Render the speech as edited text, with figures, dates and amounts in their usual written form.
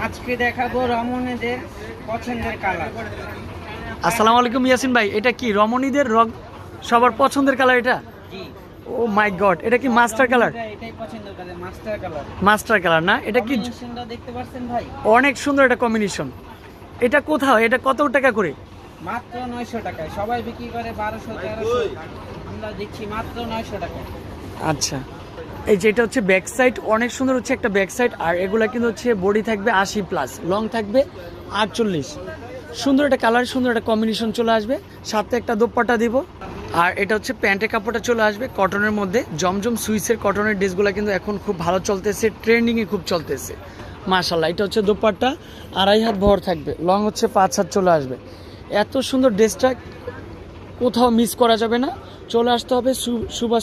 আজকে দেখাবো রমণীদের পছন্দের কালার। আসসালামু আলাইকুম ইয়াসিন ভাই, এটা কি রমণীদের সবার পছন্দের কালার? এটা জি, ও মাই গড, এটা কি মাস্টার কালার? এটাই পছন্দের colour, master colour. Master colour না? এটা কি কম্বিনেশনটা দেখতে পাচ্ছেন ভাই? অনেক সুন্দর একটা কম্বিনেশন। এটা কোথাও, এটা কত টাকা করে? মাত্র 900 টাকায়। সবাই বিক্রি করে 1200 1300, আমরা দিচ্ছি মাত্র 900 টাকায়। আচ্ছা, এই যে এটা হচ্ছে ব্যাক সাইড, অনেক সুন্দর হচ্ছে একটা ব্যাক সাইড। আর এগুলা কিন্তু হচ্ছে বডি থাকবে 80+, লং থাকবে 48। সুন্দর একটা কালার, সুন্দর একটা কম্বিনেশন চলে আসবে। সাথে একটা দোপাট্টা দিব। আর এটা হচ্ছে প্যান্টের কাপড়টা চলে আসবে কটনের মধ্যে। জমজম সুইসের কটনের ড্রেসগুলো কিন্তু এখন খুব ভালো চলতেছে, ট্রেন্ডিংয়ে খুব চলতেছে মাশাআল্লাহ। এটা হচ্ছে দোপাট্টা, 2.5 হাত ভর থাকবে, লং হচ্ছে 5 হাত চলে আসবে। এত সুন্দর ড্রেসটা কোথাও মিস করা যাবে না, চলে আসতে হবে সুভাষ